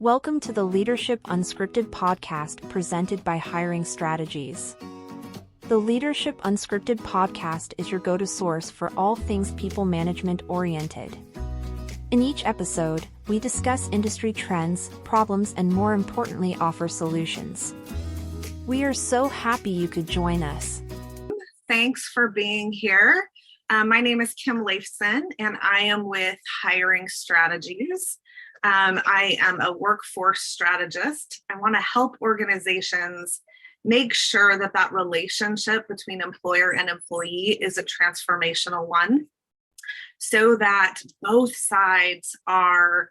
Welcome to the Leadership Unscripted podcast presented by Hiring Strategies. The Leadership Unscripted podcast is your go-to source for all things people management oriented. In each episode, we discuss industry trends, problems, and more importantly, offer solutions. We are so happy you could join us. Thanks for being here. My name is Kim Leifson, and I am with Hiring Strategies. I am a workforce strategist. I want to help organizations make sure that that relationship between employer and employee is a transformational one, so that both sides are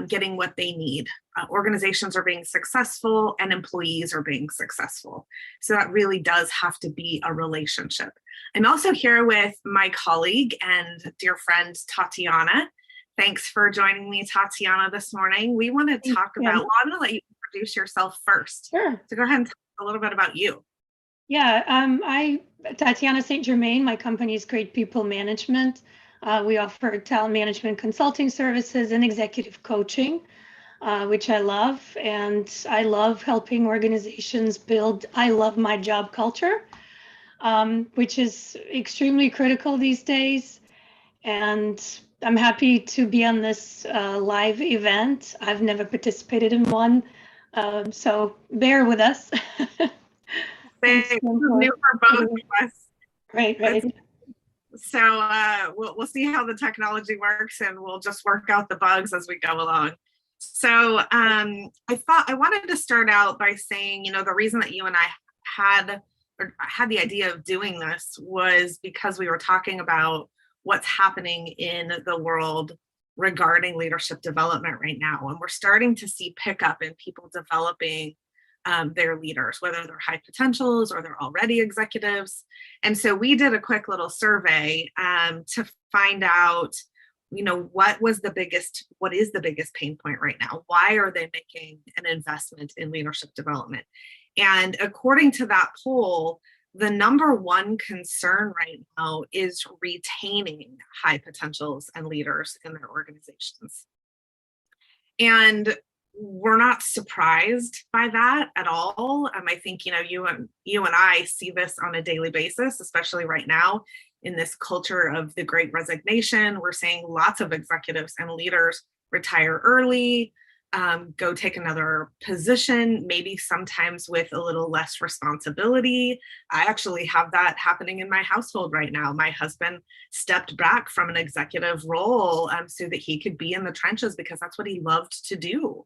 getting what they need. Organizations are being successful and employees are being successful. So that really does have to be a relationship. I'm also here with my colleague and dear friend, Tatiana. Thanks for joining me, Tatiana, this morning. We want to talk about, well, I'm going to let you introduce yourself first. Sure. So go ahead and talk a little bit about you. Yeah, Tatiana St. Germain, my company is Great People Management. We offer talent management consulting services and executive coaching, which I love. And I love helping organizations build, I love my job culture, which is extremely critical these days. And I'm happy to be on this live event. I've never participated in one, so bear with us. Thanks. New for both of us. Right. So we'll see how the technology works, and we'll just work out the bugs as we go along. So I wanted to start out by saying, the reason that you and I had the idea of doing this was because we were talking about what's happening in the world regarding leadership development right now. And we're starting to see pickup in people developing their leaders, whether they're high potentials or they're already executives. And so we did a quick little survey to find out, what is the biggest pain point right now? Why are they making an investment in leadership development? And according to that poll, the number one concern right now is retaining high potentials and leaders in their organizations. And we're not surprised by that at all. I think, you and I see this on a daily basis, especially right now in this culture of the Great Resignation. We're seeing lots of executives and leaders retire early, go take another position, maybe sometimes with a little less responsibility. I actually have that happening in my household right now. My husband stepped back from an executive role so that he could be in the trenches because that's what he loved to do.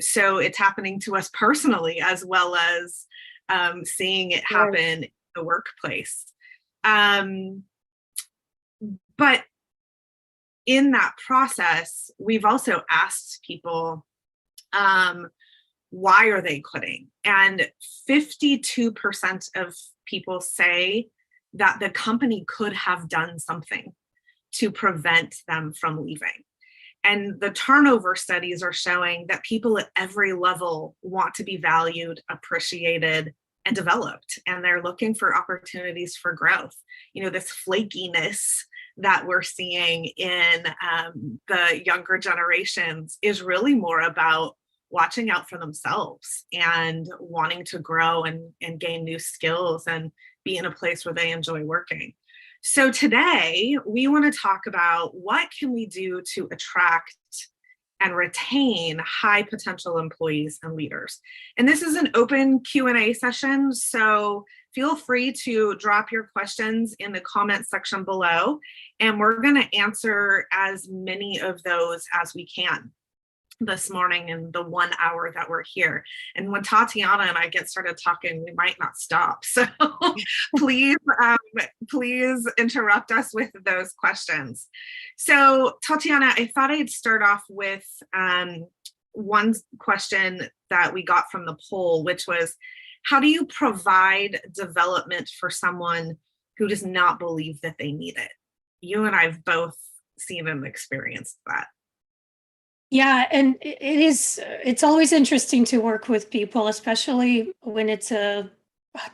So it's happening to us personally, as well as seeing it happen in the workplace. But in that process, we've also asked people, why are they quitting? And 52% of people say that the company could have done something to prevent them from leaving. And the turnover studies are showing that people at every level want to be valued, appreciated, and developed. And they're looking for opportunities for growth. This flakiness that we're seeing in the younger generations is really more about watching out for themselves and wanting to grow and gain new skills and be in a place where they enjoy working. So today we want to talk about what can we do to attract and retain high potential employees and leaders. And this is an open Q&A session, so feel free to drop your questions in the comment section below, and we're going to answer as many of those as we can this morning in the 1 hour that we're here. And when Tatiana and I get started talking, we might not stop. So please interrupt us with those questions. So Tatiana, I thought I'd start off with one question that we got from the poll, which was, how do you provide development for someone who does not believe that they need it? You and I've both seen and experienced that. Yeah, and it's always interesting to work with people, especially when it's a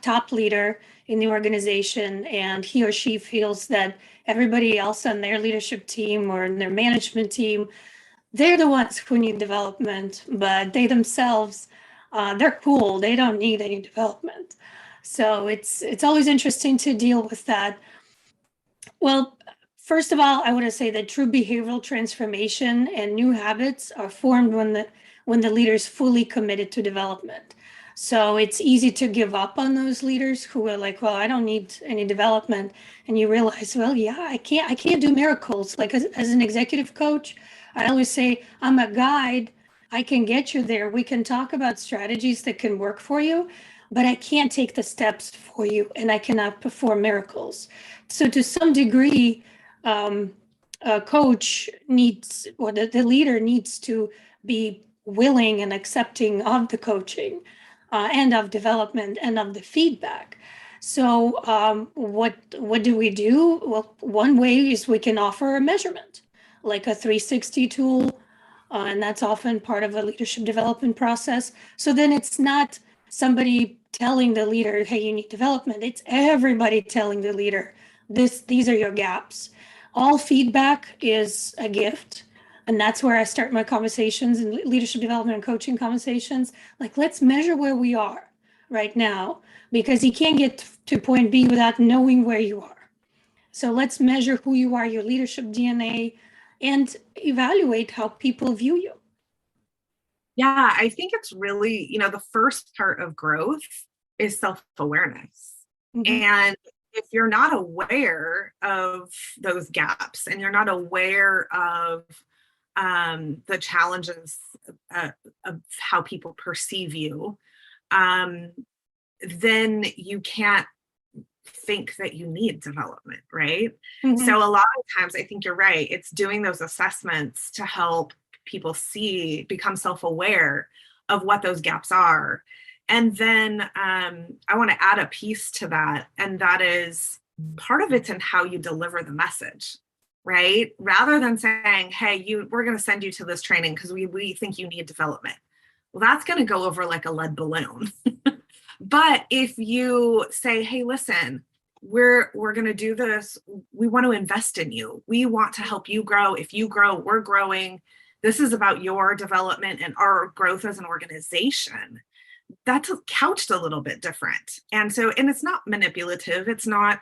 top leader in the organization and he or she feels that everybody else on their leadership team or in their management team they're the ones who need development, but they themselves, they're cool. They don't need any development. So it's always interesting to deal with that. Well, first of all, I want to say that true behavioral transformation and new habits are formed when the leader is fully committed to development. So it's easy to give up on those leaders who are like, well, I don't need any development. And you realize, well, yeah, I can't do miracles. Like as an executive coach, I always say, I'm a guide. I can get you there. We can talk about strategies that can work for you, but I can't take the steps for you and I cannot perform miracles. So to some degree, a coach needs, or the leader needs to be willing and accepting of the coaching and of development and of the feedback. So what do we do? Well, one way is we can offer a measurement, like a 360 tool, and that's often part of a leadership development process. So then it's not somebody telling the leader, hey, you need development. It's everybody telling the leader, these are your gaps. All feedback is a gift. And that's where I start my conversations and leadership development and coaching conversations. Like, let's measure where we are right now, because you can't get to point B without knowing where you are. So let's measure who you are, your leadership DNA, and evaluate how people view you. Yeah, I think it's really, the first part of growth is self-awareness. Mhm. And if you're not aware of those gaps and you're not aware of the challenges of how people perceive you, then you can't think that you need development, right? Mhm. So a lot of times, I think you're right. It's doing those assessments to help people become self-aware of what those gaps are. And then I want to add a piece to that, and that is part of it's in how you deliver the message, right? Rather than saying, hey, we're going to send you to this training because we think you need development. Well, that's going to go over like a lead balloon. But if you say, hey, listen, we're going to do this. We want to invest in you. We want to help you grow. If you grow, we're growing. This is about your development and our growth as an organization. That's couched a little bit different. And it's not manipulative. It's not,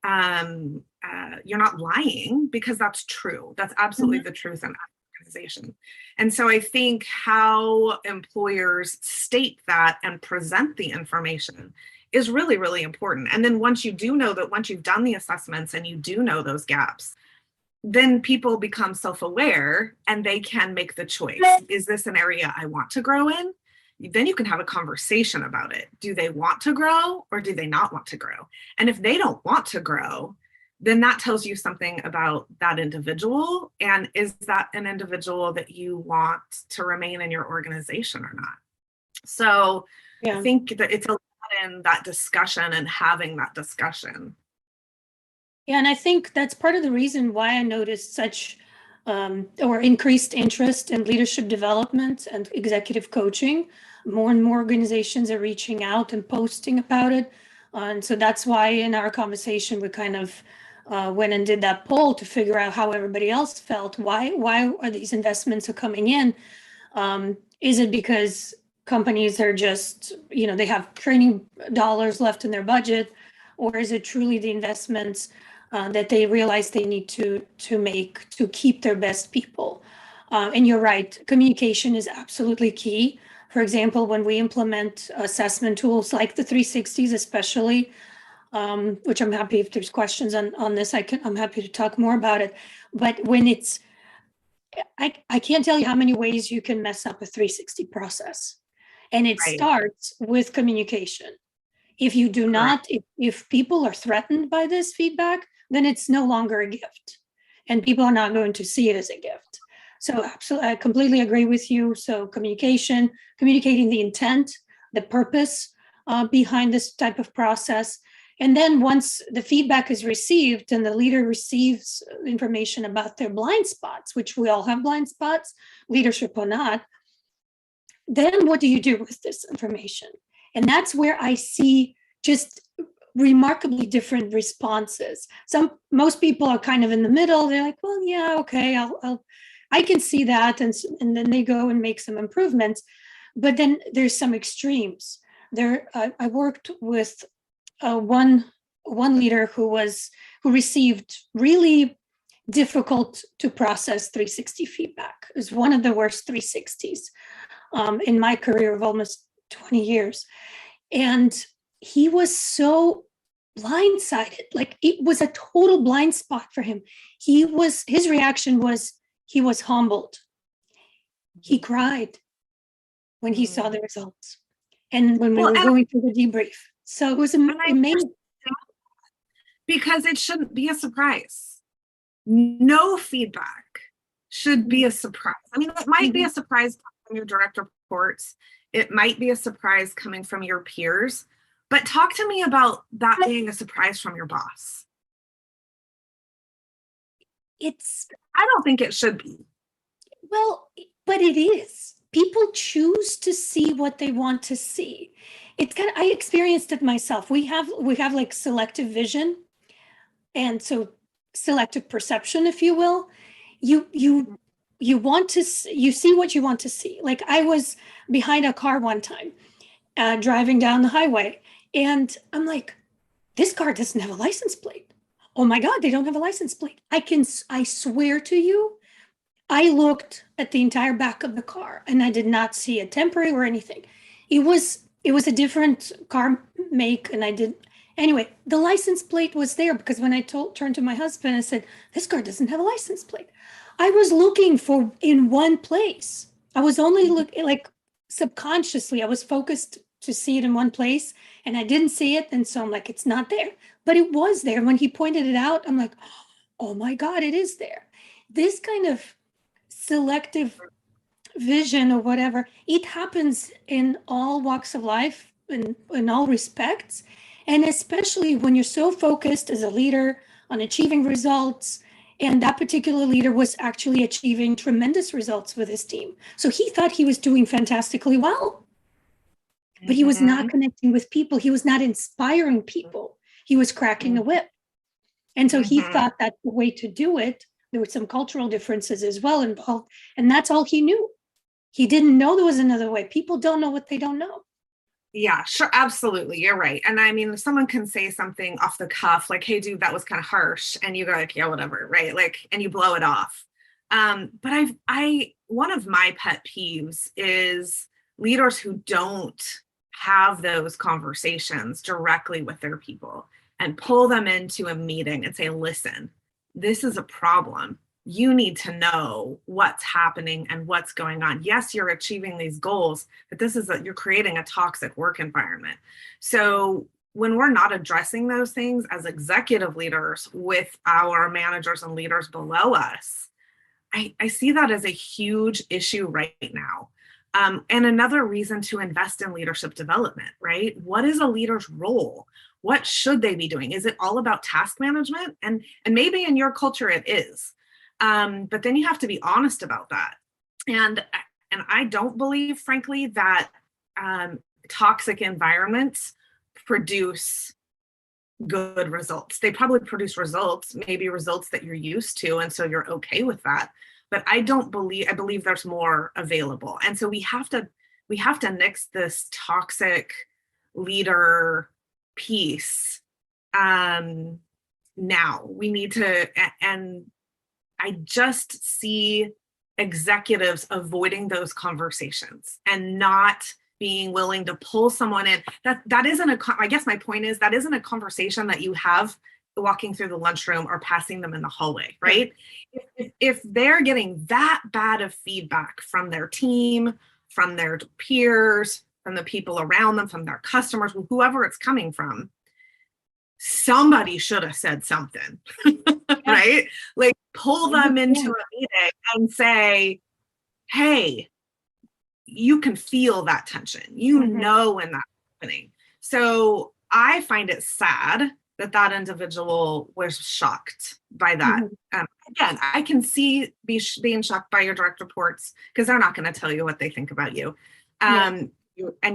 you're not lying, because that's true. That's absolutely the truth in that organization. And so I think how employers state that and present the information is really, really important. And then once you do know that, once you've done the assessments and you do know those gaps, then people become self-aware and they can make the choice. Is this an area I want to grow in? Then you can have a conversation about it. Do they want to grow or do they not want to grow? And if they don't want to grow, then that tells you something about that individual. And is that an individual that you want to remain in your organization or not? So I think that it's a lot in that discussion and having that discussion. Yeah, and I think that's part of the reason why I noticed such or increased interest in leadership development and executive coaching. More and more organizations are reaching out and posting about it. And so that's why in our conversation, we kind of went and did that poll to figure out how everybody else felt. Why are these investments coming in? Is it because companies are just, they have training dollars left in their budget? Or is it truly the investments that they realize they need to make to keep their best people? And you're right, communication is absolutely key. For example, when we implement assessment tools like the 360s, especially, which I'm happy if there's questions on this, I'm happy to talk more about it. But when I can't tell you how many ways you can mess up a 360 process. And it starts with communication. If you do not, if people are threatened by this feedback, then it's no longer a gift and people are not going to see it as a gift. So absolutely, I completely agree with you. So communicating the intent, the purpose behind this type of process. And then once the feedback is received and the leader receives information about their blind spots, which we all have blind spots, leadership or not, then what do you do with this information? And that's where I see just remarkably different responses. Most people are kind of in the middle. They're like, well, yeah, okay, I'll I can see that, and then they go and make some improvements. But then there's some extremes. I worked with one leader who received really difficult to process 360 feedback. It was one of the worst 360s in my career of almost 20 years. And he was so blindsided, like it was a total blind spot for him. His reaction was, he was humbled. He cried when he saw the results and when we were going through the debrief. So it was amazing. Because it shouldn't be a surprise. No feedback should be a surprise. I mean, it might be a surprise from your direct reports. It might be a surprise coming from your peers, but talk to me about that being a surprise from your boss. I don't think it should be. Well, but it is. People choose to see what they want to see. I experienced it myself. We have like selective vision, and so selective perception, if you will. You see what you want to see. Like I was behind a car one time, driving down the highway, and I'm like, this car doesn't have a license plate. Oh my God, they don't have a license plate. I swear to you, I looked at the entire back of the car and I did not see a temporary or anything. It was a different car make, and anyway, the license plate was there because when I turned to my husband and said, this car doesn't have a license plate. I was looking for in one place. I was only looking, like subconsciously, I was focused to see it in one place and I didn't see it. And so I'm like, it's not there, but it was there. When he pointed it out, I'm like, oh my God, it is there. This kind of selective vision or whatever, it happens in all walks of life, in all respects. And especially when you're so focused as a leader on achieving results, and that particular leader was actually achieving tremendous results with his team. So he thought he was doing fantastically well, but he was not connecting with people. He was not inspiring people. He was cracking the whip. And so he thought that's the way to do it. There were some cultural differences as well involved, and that's all he knew. He didn't know there was another way. People don't know what they don't know. Yeah, sure. Absolutely. You're right. And I mean, if someone can say something off the cuff, like, hey, dude, that was kind of harsh. And you go like, yeah, whatever. Right. Like, and you blow it off. But one of my pet peeves is leaders who don't have those conversations directly with their people and pull them into a meeting and say, listen, this is a problem. You need to know what's happening and what's going on. Yes, you're achieving these goals, but you're creating a toxic work environment. So when we're not addressing those things as executive leaders with our managers and leaders below us, I see that as a huge issue right now. And another reason to invest in leadership development, right? What is a leader's role? What should they be doing? Is it all about task management? And maybe in your culture it is. But then you have to be honest about that. And I don't believe, frankly, that toxic environments produce good results. They probably produce results, maybe results that you're used to, and so you're okay with that. But I believe there's more available. And so we have to nix this toxic leader piece now. We need to, and I just see executives avoiding those conversations and not being willing to pull someone in. That isn't I guess my point is that isn't a conversation that you have walking through the lunchroom or passing them in the hallway, right? If they're getting that bad of feedback from their team, from their peers, from the people around them, from their customers, whoever it's coming from, somebody should have said something, right? Like pull them into a meeting and say, hey, you can feel that tension. You know when that's happening. So I find it sad that individual was shocked by that. Again, I can see being shocked by your direct reports because they're not going to tell you what they think about you and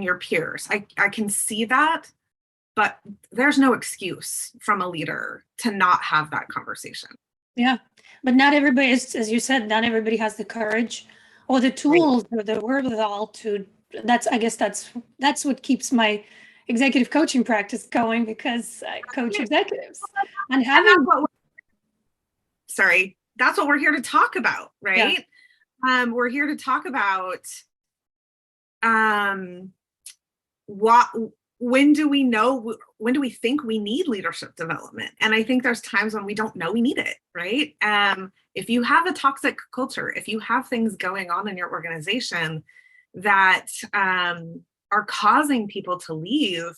your peers. I can see that, but there's no excuse from a leader to not have that conversation. Yeah. But not everybody is, as you said, not everybody has the courage or the tools or the wherewithal to, I guess that's what keeps my executive coaching practice going, because I coach executives and having, that's what we're here to talk about, right? Yeah. We're here to talk about when do we think we need leadership development? And I think there's times when we don't know we need it, right? If you have a toxic culture, if you have things going on in your organization that are causing people to leave,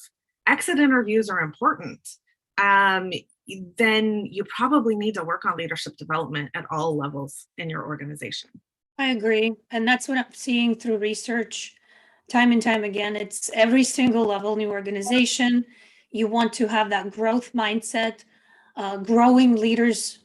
exit interviews are important. Then you probably need to work on leadership development at all levels in your organization. I agree. And that's what I'm seeing through research time and time again. It's every single level in the organization. You want to have that growth mindset, growing leaders,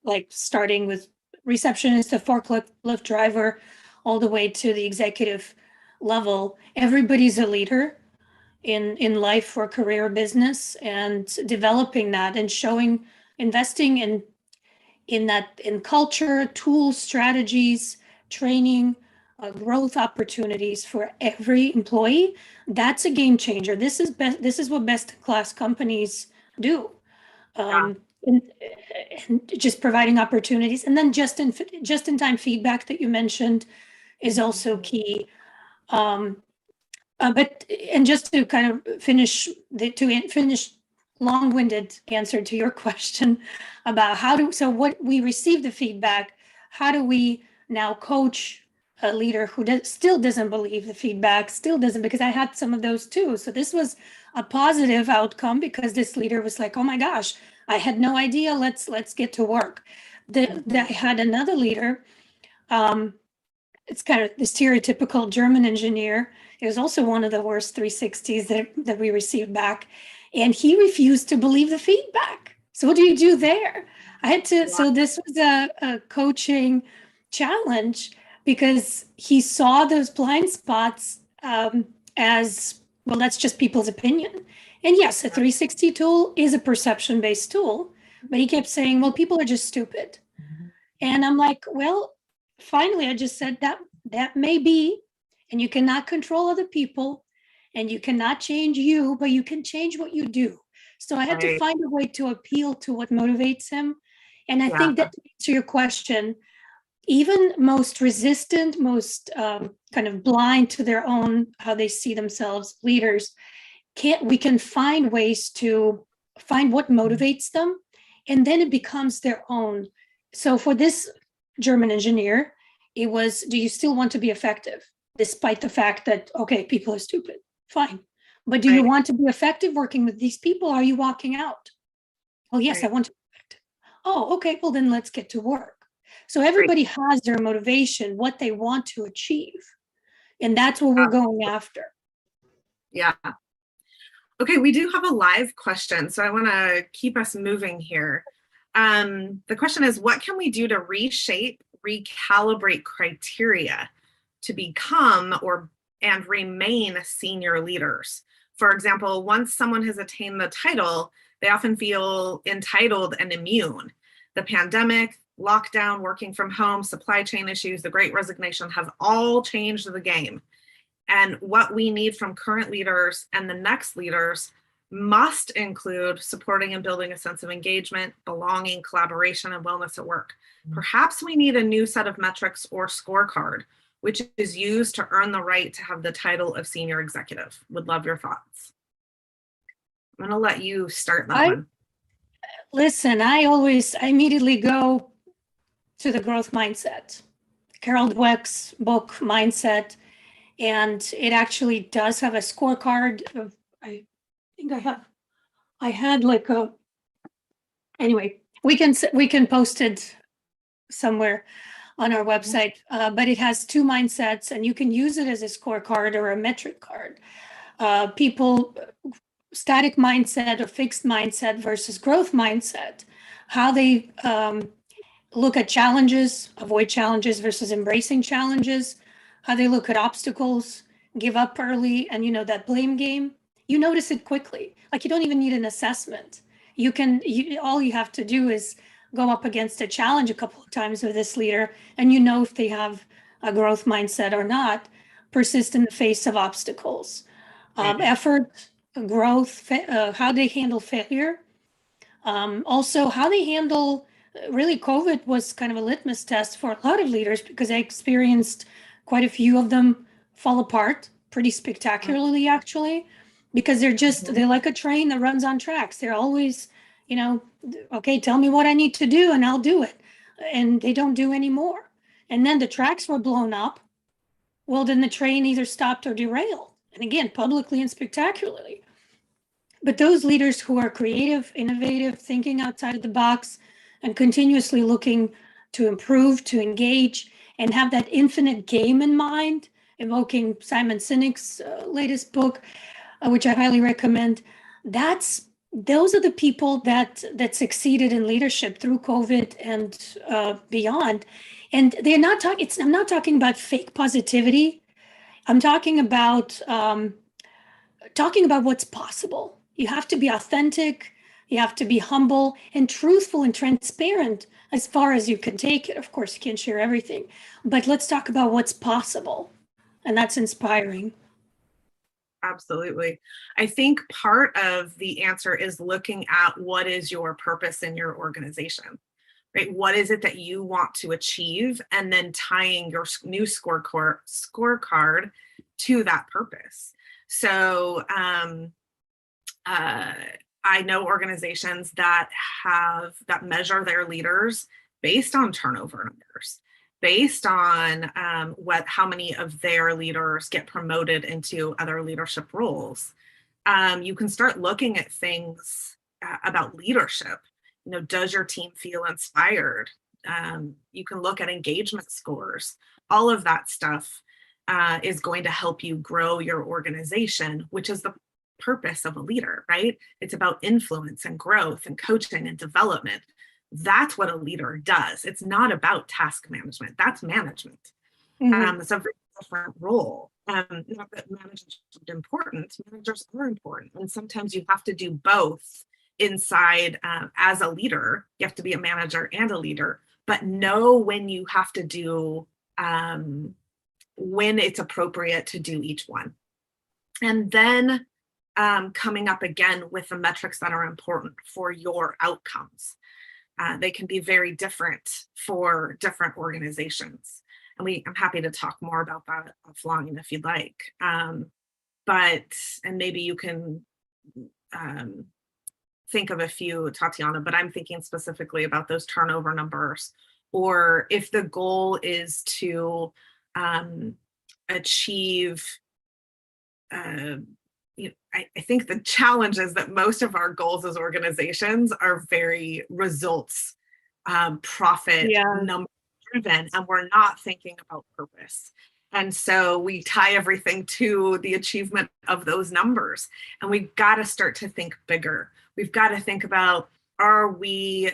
like starting with receptionist, a forklift driver, all the way to the executive level. Everybody's a leader in life or career or business, and developing that and investing in that, in culture, tools, strategies, training, growth opportunities for every employee. That's a game changer. This is what best in class companies do. And just providing opportunities, and then just in time feedback that you mentioned is also key. But just to kind of finish long-winded answer to your question about so what we receive the feedback, how do we now coach a leader who still doesn't believe the feedback, because I had some of those too. So this was a positive outcome, because this leader was like, oh my gosh, I had no idea, let's get to work. I had another leader, it's kind of the stereotypical German engineer. It was also one of the worst 360s that we received back. And he refused to believe the feedback. So what do you do there? I had to, so this was a coaching challenge, because he saw those blind spots as, well, that's just people's opinion. And yes, a 360 tool is a perception-based tool, but he kept saying, well, people are just stupid. And I'm like, well, finally, I just said that may be, and you cannot control other people, and you cannot change you, but you can change what you do. So I had to find a way to appeal to what motivates him. And I think that, to answer your question, even most resistant, most kind of blind to their own, how they see themselves, leaders, we can find ways to find what motivates them, and then it becomes their own. So for this German engineer, it was, do you still want to be effective, despite the fact that, okay, people are stupid, fine. But do you want to be effective working with these people? Are you walking out? Well, yes, I want to be effective. Oh, okay, well then let's get to work. So everybody has their motivation, what they want to achieve. And that's what we're going after. Yeah. Okay, we do have a live question, so I want to keep us moving here. The question is, what can we do to reshape, recalibrate criteria to become and remain senior leaders? For example, once someone has attained the title, they often feel entitled and immune. The pandemic, lockdown, working from home, supply chain issues, the Great Resignation have all changed the game. And what we need from current leaders and the next leaders must include supporting and building a sense of engagement, belonging, collaboration, and wellness at work. Perhaps we need a new set of metrics or scorecard, which is used to earn the right to have the title of senior executive. Would love your thoughts. I'm going to let you start that one. Listen, I immediately go to the growth mindset, Carol Dweck's book, Mindset. And it actually does have a scorecard of, I think I had like anyway, we can post it somewhere on our website, but it has 2 mindsets, and you can use it as a scorecard or a metric card. People, static mindset or fixed mindset versus growth mindset, how they look at challenges, avoid challenges versus embracing challenges, how they look at obstacles, give up early, and that blame game, you notice it quickly. Like, you don't even need an assessment. All you have to do is go up against a challenge a couple of times with this leader, and you know if they have a growth mindset or not. Persist in the face of obstacles. Effort, growth, how they handle failure. Also, how they handle, really, COVID was kind of a litmus test for a lot of leaders, because I experienced quite a few of them fall apart pretty spectacularly, actually, because they're like a train that runs on tracks. They're always, okay, tell me what I need to do and I'll do it. And they don't do anymore. And then the tracks were blown up. Well, then the train either stopped or derailed. And again, publicly and spectacularly. But those leaders who are creative, innovative, thinking outside of the box, and continuously looking to improve, to engage, and have that infinite game in mind, evoking Simon Sinek's latest book, which I highly recommend. Those are the people that succeeded in leadership through COVID and beyond. And they're not talking. I'm not talking about fake positivity. I'm talking about what's possible. You have to be authentic. You have to be humble and truthful and transparent as far as you can take it. Of course, you can't share everything, but let's talk about what's possible. And that's inspiring. Absolutely. I think part of the answer is looking at what is your purpose in your organization, right? What is it that you want to achieve? And then tying your new scorecard to that purpose. So I know organizations that measure their leaders based on turnover numbers, based on how many of their leaders get promoted into other leadership roles. You can start looking at things about leadership. Does your team feel inspired? You can look at engagement scores. All of that stuff is going to help you grow your organization, which is the purpose of a leader, right? It's about influence and growth and coaching and development. That's what a leader does. It's not about task management. That's management. It's a very different role. Not that managers are important. Managers are important. And sometimes you have to do both inside as a leader. You have to be a manager and a leader, but know when you have to do, when it's appropriate to do each one. And then coming up again with the metrics that are important for your outcomes. They can be very different for different organizations. And I'm happy to talk more about that offline if you'd like. And maybe you can think of a few, Tatiana, but I'm thinking specifically about those turnover numbers, or if the goal is to achieve, I think the challenge is that most of our goals as organizations are very results, profit, number driven, and we're not thinking about purpose. And so we tie everything to the achievement of those numbers. And we've got to start to think bigger. We've got to think about, are we,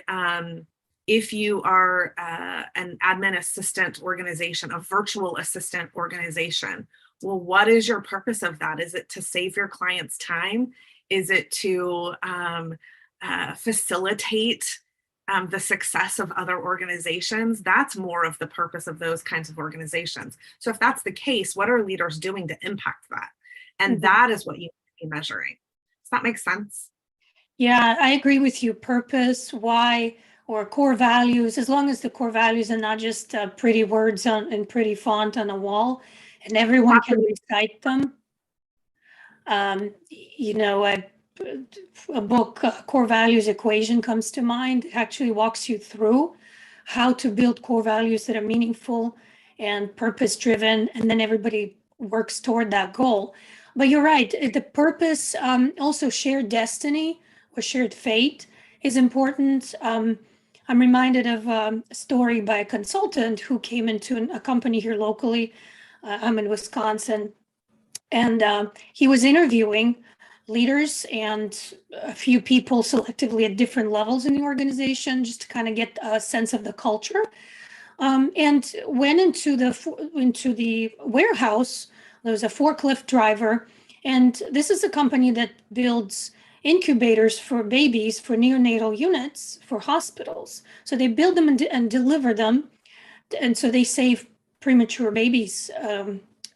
if you are an admin assistant organization, a virtual assistant organization, well, what is your purpose of that? Is it to save your clients time? Is it to facilitate the success of other organizations? That's more of the purpose of those kinds of organizations. So if that's the case, what are leaders doing to impact that? And that is what you need to be measuring. Does that make sense? Yeah, I agree with you. Purpose, why, or core values, as long as the core values are not just pretty words in pretty font on a wall, and everyone can recite them. A book, Core Values Equation, comes to mind. It actually walks you through how to build core values that are meaningful and purpose-driven, and then everybody works toward that goal. But you're right, the purpose, also shared destiny or shared fate is important. I'm reminded of a story by a consultant who came into a company here locally. I'm in Wisconsin, and he was interviewing leaders and a few people selectively at different levels in the organization, just to kind of get a sense of the culture, and went into the warehouse. There was a forklift driver, and this is a company that builds incubators for babies, for neonatal units, for hospitals. So they build them and deliver them. And so they save premature babies.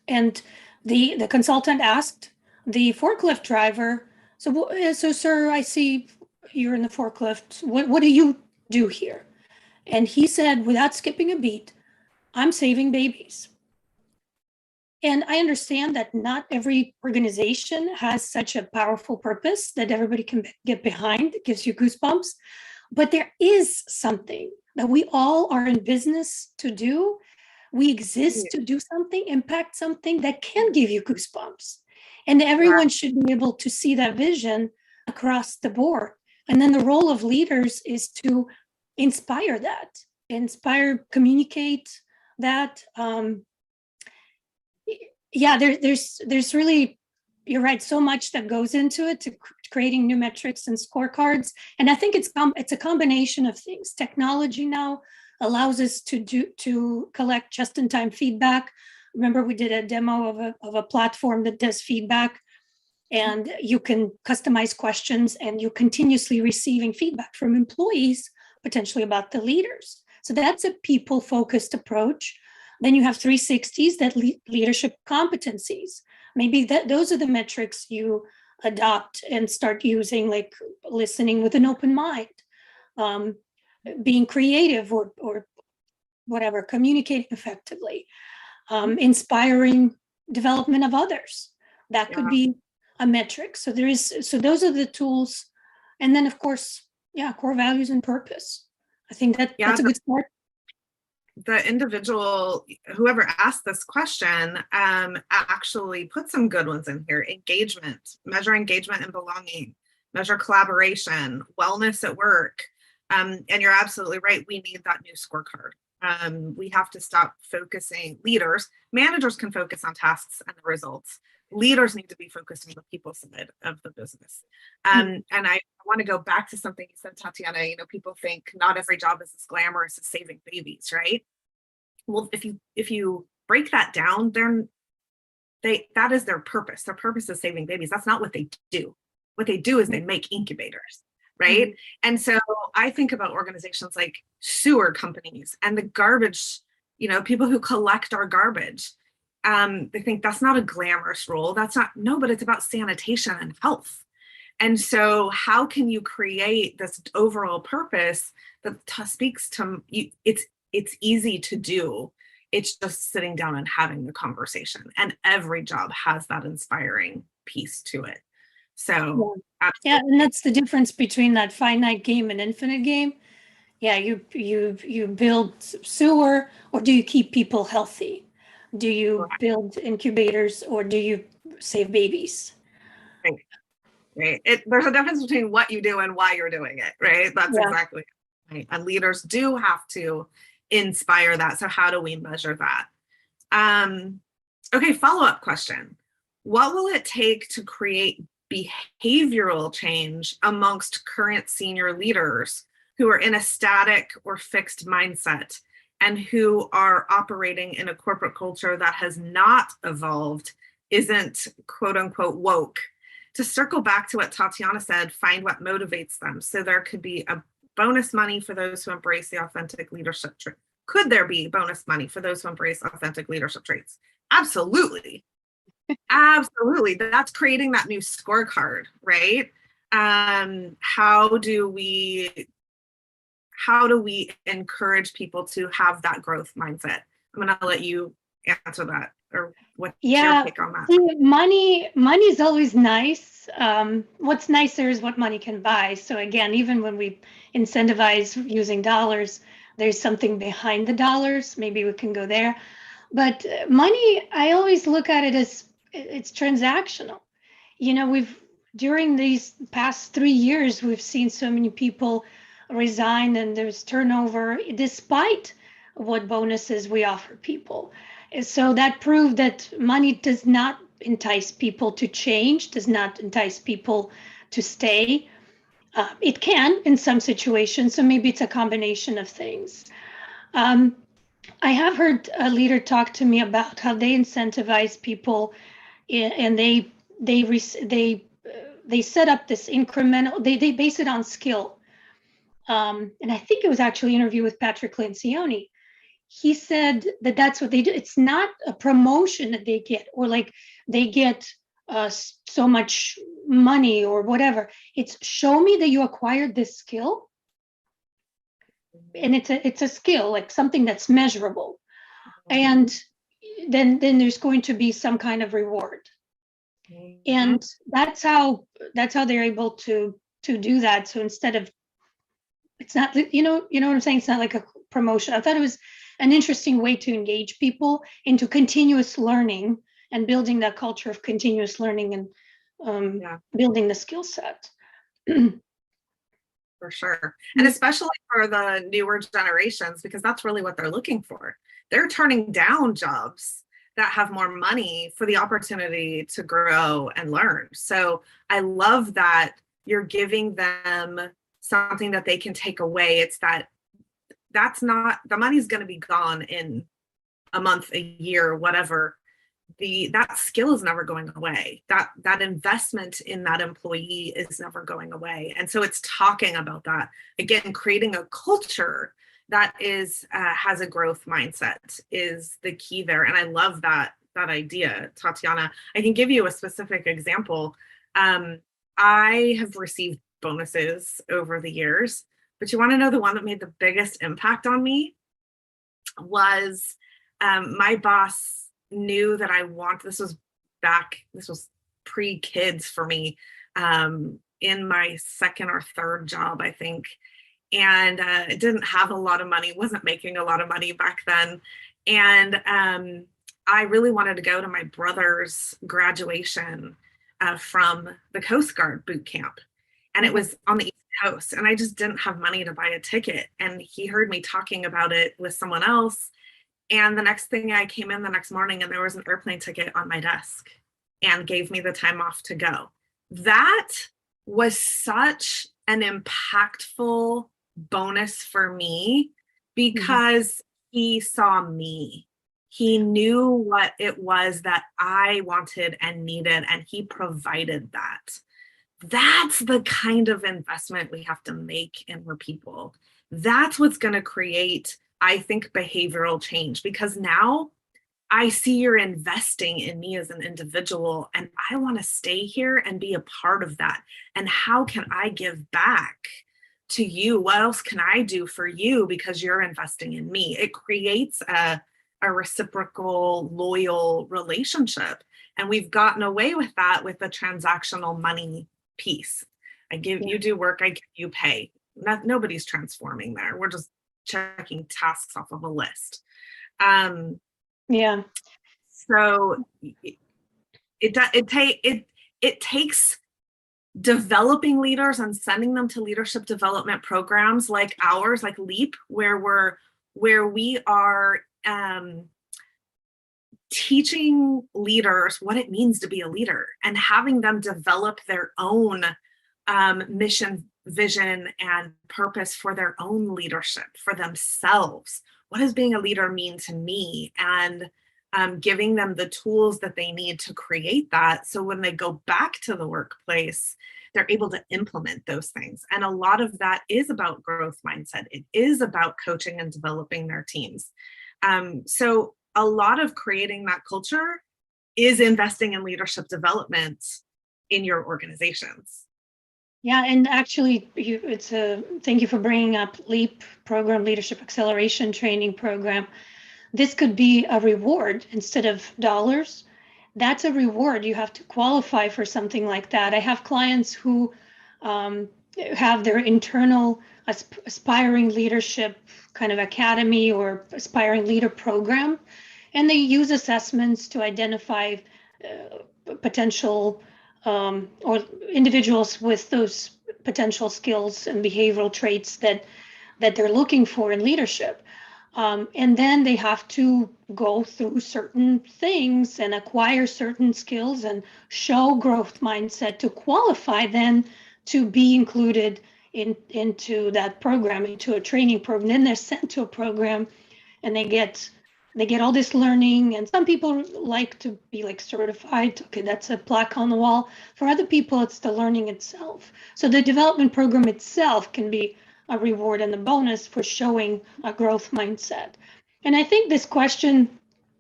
And the consultant asked the forklift driver, so sir, I see you're in the forklift. What do you do here? And he said, without skipping a beat, I'm saving babies. And I understand that not every organization has such a powerful purpose that everybody can get behind. It gives you goosebumps. But there is something that we all are in business to do. We exist to do something, impact something that can give you goosebumps. And everyone should be able to see that vision across the board. And then the role of leaders is to inspire that, communicate that. There's really, you're right, so much that goes into it, to creating new metrics and scorecards. And I think it's a combination of things. Technology now allows us to collect just-in-time feedback. Remember, we did a demo of a platform that does feedback, and you can customize questions, and you're continuously receiving feedback from employees, potentially about the leaders. So that's a people-focused approach. Then you have 360s, that leadership competencies. Maybe those are the metrics you adopt and start using, like listening with an open mind, being creative or whatever, communicating effectively, inspiring development of others. That could be a metric. So those are the tools. And then of course, core values and purpose. I think that's a good start. The individual, whoever asked this question, actually put some good ones in here. Engagement, measure engagement and belonging, measure collaboration, wellness at work. And you're absolutely right. We need that new scorecard. We have to stop focusing. Managers can focus on tasks and the results. Leaders need to be focused on the people side of the business. And I want to go back to something you said, Tatiana. People think not every job is as glamorous as saving babies, right? Well, if you break that down, that is their purpose. Their purpose is saving babies. That's not what they do. What they do is they make incubators, right? And so I think about organizations like sewer companies and the garbage, people who collect our garbage. They think that's not a glamorous role. But it's about sanitation and health. And so how can you create this overall purpose that speaks to you? It's easy to do. It's just sitting down and having the conversation. And every job has that inspiring piece to it. So and that's the difference between that finite game and infinite game. You build sewer, or do you keep people healthy? Do you build incubators, or do you save babies? Right. There's a difference between what you do and why you're doing it, right? That's exactly right. And leaders do have to inspire that. So how do we measure that? Okay, follow-up question. What will it take to create behavioral change amongst current senior leaders who are in a static or fixed mindset and who are operating in a corporate culture that has not evolved, isn't quote unquote woke? To circle back to what Tatiana said, find what motivates them. So there could be a bonus money for those who embrace the authentic leadership trait. Could there be bonus money for those who embrace authentic leadership traits? Absolutely. Absolutely. That's creating that new scorecard, right? How do we encourage people to have that growth mindset? I'm going to let you answer that, or what's your take on that? Money is always nice. What's nicer is what money can buy. So again, even when we incentivize using dollars, there's something behind the dollars. Maybe we can go there. But money, I always look at it as it's transactional. During these past 3 years, we've seen so many people resign, and there's turnover despite what bonuses we offer people. So that proved that money does not entice people to change, does not entice people to stay. It can in some situations, so maybe it's a combination of things. I have heard a leader talk to me about how they incentivize people, and they they set up this incremental, they base it on skill. And I think it was actually an interview with Patrick Lencioni. He said that that's what they do. It's not a promotion that they get, or like they get so much money or whatever. It's show me that you acquired this skill, and it's a skill, like something that's measurable, and then there's going to be some kind of reward, and that's how they're able to do that. So instead of, it's not, you know what I'm saying, it's not like a promotion. I thought it was an interesting way to engage people into continuous learning and building that culture of continuous learning and building the skill set. For sure. And especially for the newer generations, because that's really what they're looking for. They're turning down jobs that have more money for the opportunity to grow and learn. So I love that you're giving them something that they can take away. It's that's not, the money's going to be gone in a month, a year, whatever. That skill is never going away. That investment in that employee is never going away. And so it's talking about that, again, creating a culture that is has a growth mindset is the key there. And I love that idea, Tatiana. I can give you a specific example. I have received bonuses over the years, but you want to know the one that made the biggest impact on me was my boss knew that this was pre-kids for me, in my second or third job, I think. And it didn't have a lot of money, wasn't making a lot of money back then. And I really wanted to go to my brother's graduation from the Coast Guard boot camp. And it was on the East Coast, and I just didn't have money to buy a ticket. And he heard me talking about it with someone else. And the next thing, I came in the next morning and there was an airplane ticket on my desk and gave me the time off to go. That was such an impactful bonus for me because he saw me. He knew what it was that I wanted and needed, and he provided that. That's the kind of investment we have to make in our people. That's what's going to create, I think, behavioral change, because now I see you're investing in me as an individual, and I want to stay here and be a part of that. And how can I give back to you? What else can I do for you because you're investing in me? It creates a reciprocal, loyal relationship. And we've gotten away with that with the transactional money piece. You do work, I give you pay. Nobody's transforming there. We're just checking tasks off of a list. So it takes developing leaders and sending them to leadership development programs like ours, like LEAP, where we are teaching leaders what it means to be a leader and having them develop their own mission, vision, and purpose for their own leadership, for themselves. What does being a leader mean to me? And giving them the tools that they need to create that. So when they go back to the workplace, they're able to implement those things. And a lot of that is about growth mindset. It is about coaching and developing their teams. So a lot of creating that culture is investing in leadership development in your organizations. Yeah, and actually, thank you for bringing up LEAP program, Leadership Acceleration Training Program. This could be a reward instead of dollars. That's a reward. You have to qualify for something like that. I have clients who have their internal aspiring leadership kind of academy or aspiring leader program, and they use assessments to identify potential or individuals with those potential skills and behavioral traits that they're looking for in leadership. And then they have to go through certain things and acquire certain skills and show growth mindset to qualify then to be included into that program, into a training program. Then they're sent to a program and they get they get all this learning, and some people like to be like certified. Okay, that's a plaque on the wall. For other people, it's the learning itself. So the development program itself can be a reward and a bonus for showing a growth mindset. And I think this question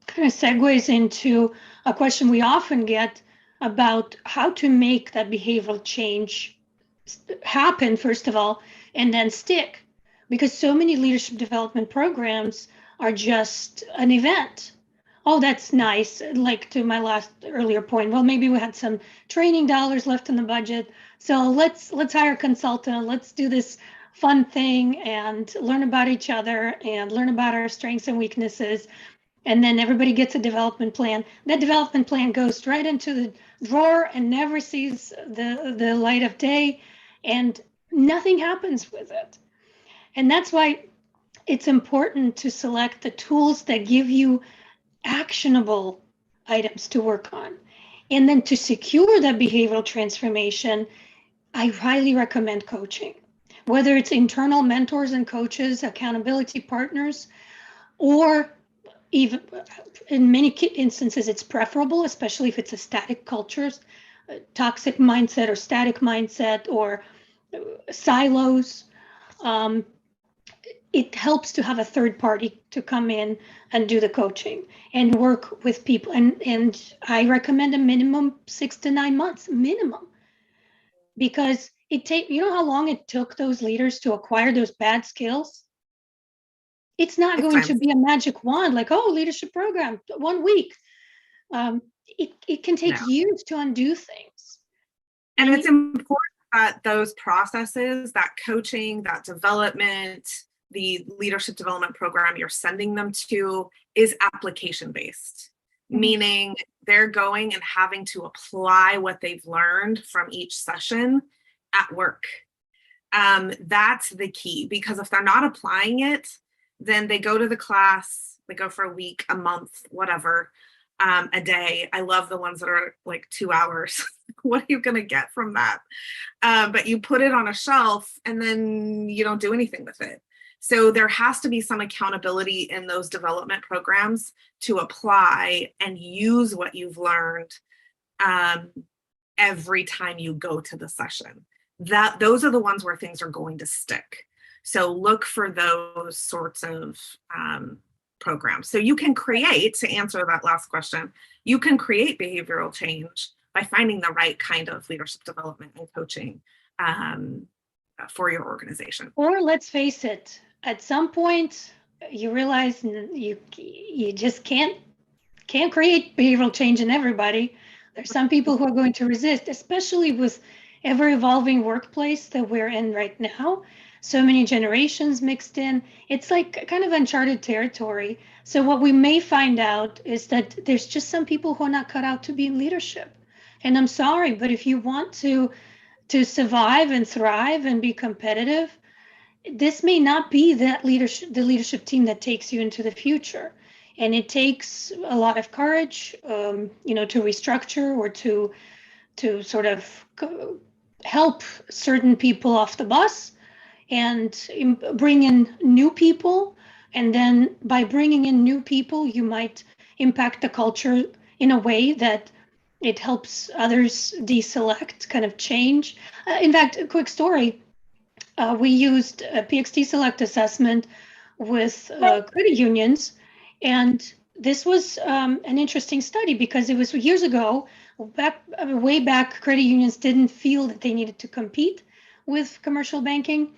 kind of segues into a question we often get about how to make that behavioral change happen, first of all, and then stick. Because so many leadership development programs are just an event. Oh, that's nice. Like to my last earlier point, well, maybe we had some training dollars left in the budget. So let's hire a consultant. Let's do this fun thing and learn about each other and learn about our strengths and weaknesses. And then everybody gets a development plan. That development plan goes right into the drawer and never sees the light of day, and nothing happens with it. And that's why it's important to select the tools that give you actionable items to work on. And then to secure that behavioral transformation, I highly recommend coaching, whether it's internal mentors and coaches, accountability partners, or even in many instances, it's preferable, especially if it's a static culture, toxic mindset or static mindset or silos. It helps to have a third party to come in and do the coaching and work with people. And I recommend a minimum 6 to 9 months, minimum, because you know how long it took those leaders to acquire those bad skills? It's not going to be a magic wand, like, oh, leadership program, 1 week. It can take years to undo things. And it's important that those processes, that coaching, that development, the leadership development program you're sending them to is application based, meaning they're going and having to apply what they've learned from each session at work. That's the key, because if they're not applying it, then they go to the class, they go for a week, a month, whatever, a day. I love the ones that are like 2 hours. What are you going to get from that? But you put it on a shelf and then you don't do anything with it. So there has to be some accountability in those development programs to apply and use what you've learned every time you go to the session. Those are the ones where things are going to stick. So look for those sorts of programs. So you can create, to answer that last question, you can create behavioral change by finding the right kind of leadership development and coaching for your organization. Or let's face it, at some point you realize you just can't create behavioral change in everybody. There's some people who are going to resist, especially with ever evolving workplace that we're in right now. So many generations mixed in. It's like kind of uncharted territory. So what we may find out is that there's just some people who are not cut out to be in leadership. And I'm sorry, but if you want to survive and thrive and be competitive, this may not be the leadership team that takes you into the future. And it takes a lot of courage, to restructure or to sort of help certain people off the bus and bring in new people. And then by bringing in new people, you might impact the culture in a way that it helps others deselect, kind of change. In fact, a quick story. We used a PXT Select assessment with credit unions. And this was an interesting study because it was years ago, way back, credit unions didn't feel that they needed to compete with commercial banking.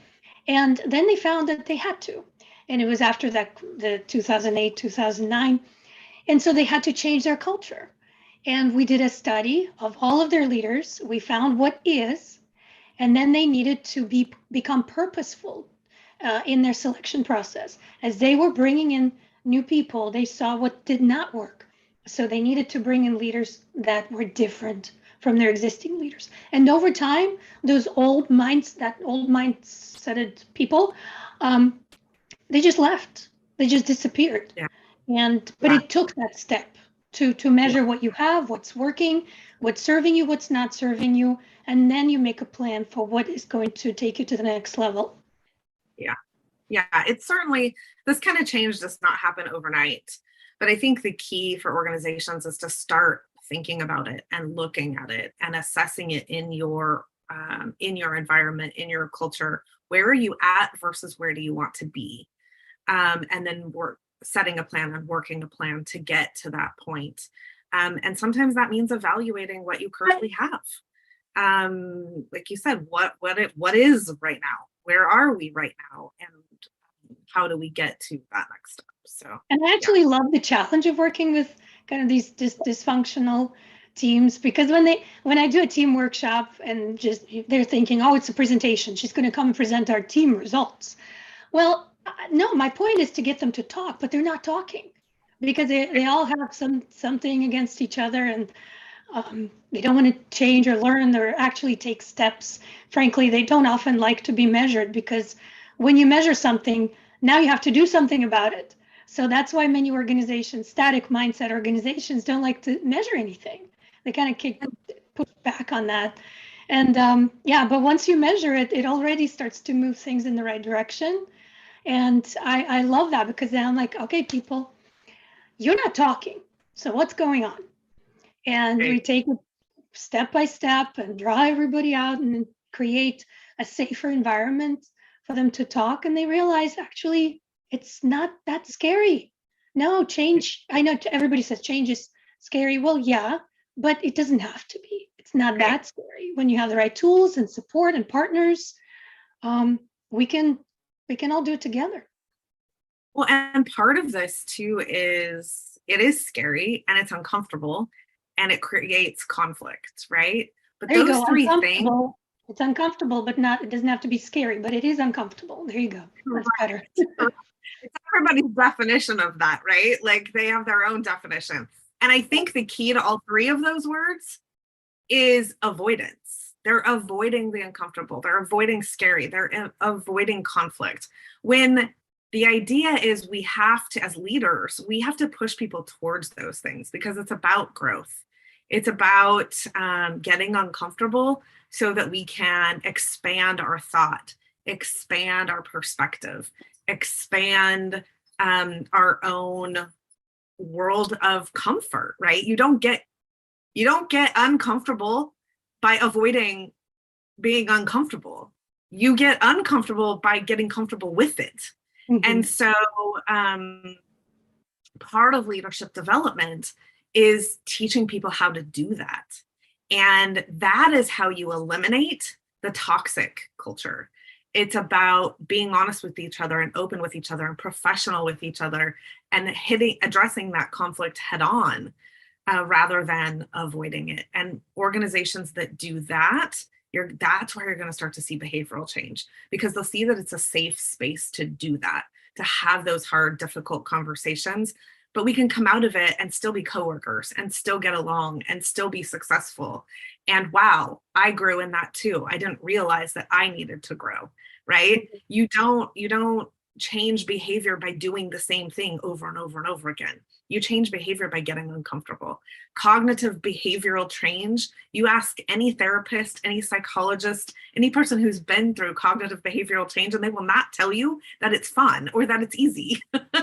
And then they found that they had to. And it was after that, the 2008, 2009. And so they had to change their culture. And we did a study of all of their leaders. We found what is, and then they needed to become purposeful in their selection process. As they were bringing in new people, they saw what did not work. So they needed to bring in leaders that were different from their existing leaders. And over time, those old mindseted people, they just left. They just disappeared. Yeah. But it took that step to measure what you have, what's working, what's serving you, what's not serving you, and then you make a plan for what is going to take you to the next level. Yeah, it's certainly, this kind of change does not happen overnight. But I think the key for organizations is to start thinking about it and looking at it and assessing it in your environment, in your culture. Where are you at versus where do you want to be? And then we're setting a plan and working a plan to get to that point. And sometimes that means evaluating what you currently have. Like you said, what is right now? Where are we right now? And how do we get to that next step? So, and I actually love the challenge of working with kind of these dysfunctional teams, because when I do a team workshop and just they're thinking, oh, it's a presentation, she's going to come and present our team results. Well, no, my point is to get them to talk, but they're not talking because they all have something against each other, and they don't want to change or learn or actually take steps. Frankly, they don't often like to be measured, because when you measure something, now you have to do something about it. So that's why many organizations, static mindset organizations, don't like to measure anything. They kind of push back on that. And but once you measure it, it already starts to move things in the right direction. And I love that, because then I'm like, okay, people, you're not talking. So what's going on? And we take it step by step and draw everybody out and create a safer environment for them to talk. And they realize, actually, it's not that scary. No, change. I know everybody says change is scary. Well, yeah, but it doesn't have to be. It's not that scary. When you have the right tools and support and partners, we can all do it together. Well, and part of this too is it is scary and it's uncomfortable and it creates conflict, right? But there those three things. It's uncomfortable, but it doesn't have to be scary, but it is uncomfortable. There you go. That's better. It's everybody's definition of that, right? Like they have their own definition. And I think the key to all three of those words is avoidance. They're avoiding the uncomfortable. They're avoiding scary. They're avoiding conflict. When the idea is we have to, as leaders, we have to push people towards those things because it's about growth. It's about getting uncomfortable so that we can expand our thought, expand our perspective, expand our own world of comfort, right? You don't get uncomfortable by avoiding being uncomfortable. You get uncomfortable by getting comfortable with it. Mm-hmm. And so part of leadership development is teaching people how to do that. And that is how you eliminate the toxic culture. It's about being honest with each other and open with each other and professional with each other and addressing that conflict head on rather than avoiding it. And organizations that do that, that's where you're going to start to see behavioral change, because they'll see that it's a safe space to do that, to have those hard, difficult conversations. But we can come out of it and still be coworkers and still get along and still be successful. And wow, I grew in that too. I didn't realize that I needed to grow, right? You don't change behavior by doing the same thing over and over and over again. You change behavior by getting uncomfortable. Cognitive behavioral change, you ask any therapist, any psychologist, any person who's been through cognitive behavioral change, and they will not tell you that it's fun or that it's easy.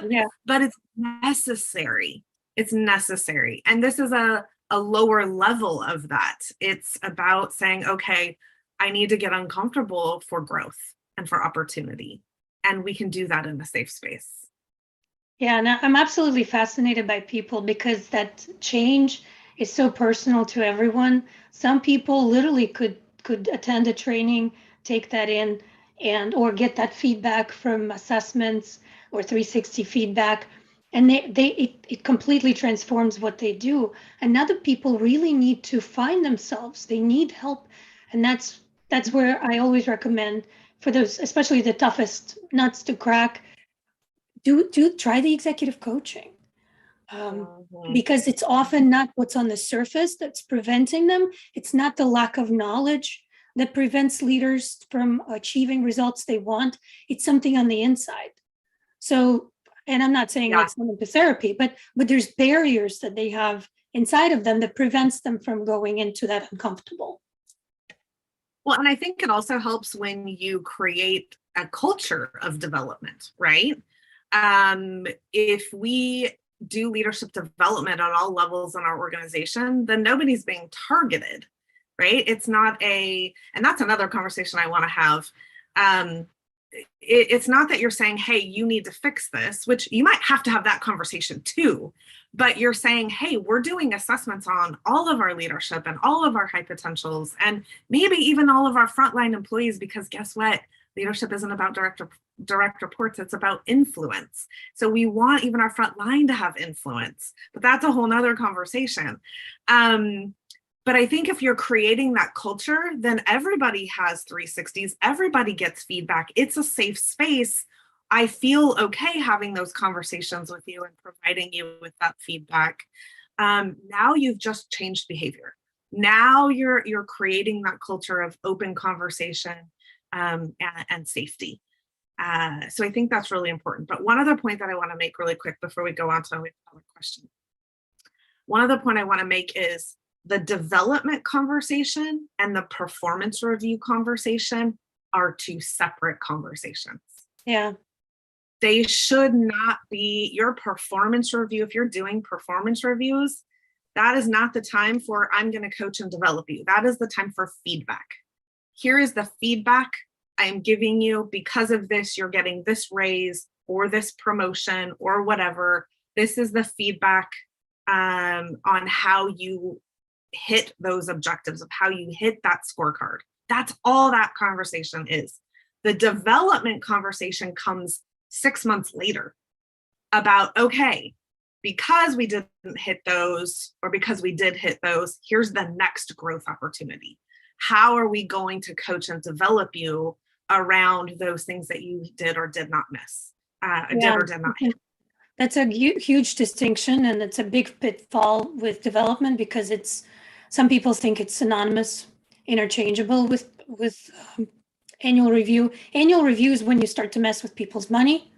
Yeah. But it's necessary. It's necessary. And this is a lower level of that. It's about saying, okay, I need to get uncomfortable for growth and for opportunity. And we can do that in a safe space. Yeah, and I'm absolutely fascinated by people, because that change is so personal to everyone. Some people literally could attend a training, take that in, or get that feedback from assessments or 360 feedback, and it completely transforms what they do. And other people really need to find themselves. They need help, and that's where I always recommend, for those, especially the toughest nuts to crack, do try the executive coaching, because it's often not what's on the surface that's preventing them. It's not the lack of knowledge that prevents leaders from achieving results they want. It's something on the inside. So, and I'm not saying let's send them to therapy, but there's barriers that they have inside of them that prevents them from going into that uncomfortable. Well, and I think it also helps when you create a culture of development, right? If we do leadership development at all levels in our organization, then nobody's being targeted, right? It's not and that's another conversation I want to have. It's not that you're saying, hey, you need to fix this, which you might have to have that conversation too, but you're saying, hey, we're doing assessments on all of our leadership and all of our high potentials, and maybe even all of our frontline employees, because guess what? Leadership isn't about direct reports, it's about influence. So we want even our front line to have influence, but that's a whole nother conversation. But I think if you're creating that culture, then everybody has 360s, everybody gets feedback. It's a safe space. I feel okay having those conversations with you and providing you with that feedback. Now you've just changed behavior. Now you're creating that culture of open conversation and safety. So I think that's really important. But one other point that I want to make really quick before we go on to another question. One other point I want to make is the development conversation and the performance review conversation are two separate conversations. Yeah. They should not be your performance review. If you're doing performance reviews, that is not the time for I'm going to coach and develop you. That is the time for feedback. Here is the feedback I am giving you. Because of this, you're getting this raise or this promotion or whatever. This is the feedback on how you hit those objectives, of how you hit that scorecard. That's all that conversation is. The development conversation comes 6 months later about, okay, because we didn't hit those, or because we did hit those, here's the next growth opportunity. How are we going to coach and develop you around those things that you did or did not miss, did or did not hit? That's a huge distinction, and it's a big pitfall with development, because some people think it's synonymous, interchangeable with annual review. Annual review is when you start to mess with people's money,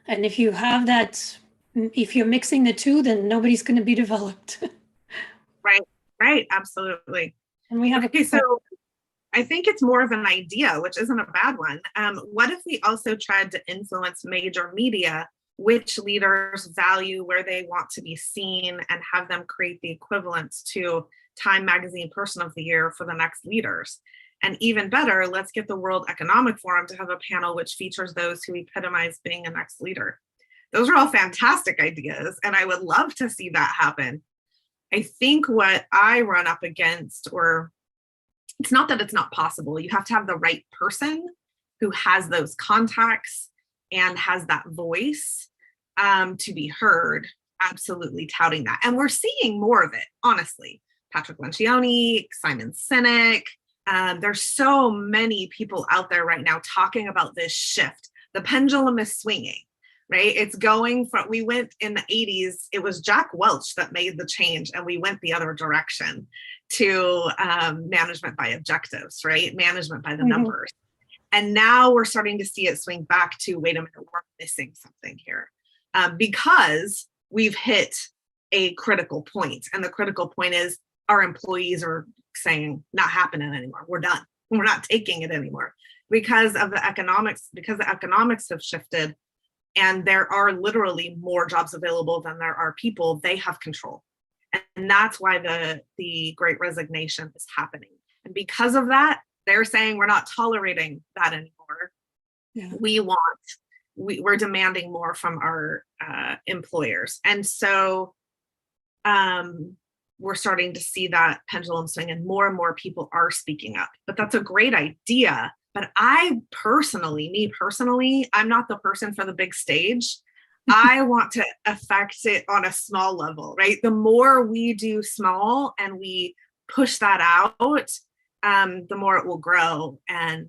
and if you have that, if you're mixing the two, then nobody's going to be developed. Right, absolutely. And we have so I think it's more of an idea, which isn't a bad one. What if we also tried to influence major media, which leaders value, where they want to be seen, and have them create the equivalents to Time Magazine Person of the Year for the next leaders? And even better, let's get the World Economic Forum to have a panel which features those who epitomize being a next leader. Those are all fantastic ideas, and I would love to see that happen. I think what I run up against, or it's not that it's not possible, you have to have the right person who has those contacts and has that voice to be heard, absolutely touting that. And we're seeing more of it, honestly. Patrick Lencioni, Simon Sinek. There's so many people out there right now talking about this shift. The pendulum is swinging, right? It's going from, we went in the 80s, it was Jack Welch that made the change, and we went the other direction to management by objectives, right? Management by the numbers. And now we're starting to see it swing back to, wait a minute, we're missing something here, because we've hit a critical point. And the critical point is our employees are saying, not happening anymore. We're done. We're not taking it anymore because of the economics, because the economics have shifted and there are literally more jobs available than there are people. They have control. And that's why the Great Resignation is happening. And because of that, they're saying we're not tolerating that anymore. Yeah. We're demanding more from our employers. And so we're starting to see that pendulum swing, and more people are speaking up. But that's a great idea. But me personally, I'm not the person for the big stage. I want to affect it on a small level, right? The more we do small and we push that out, the more it will grow, and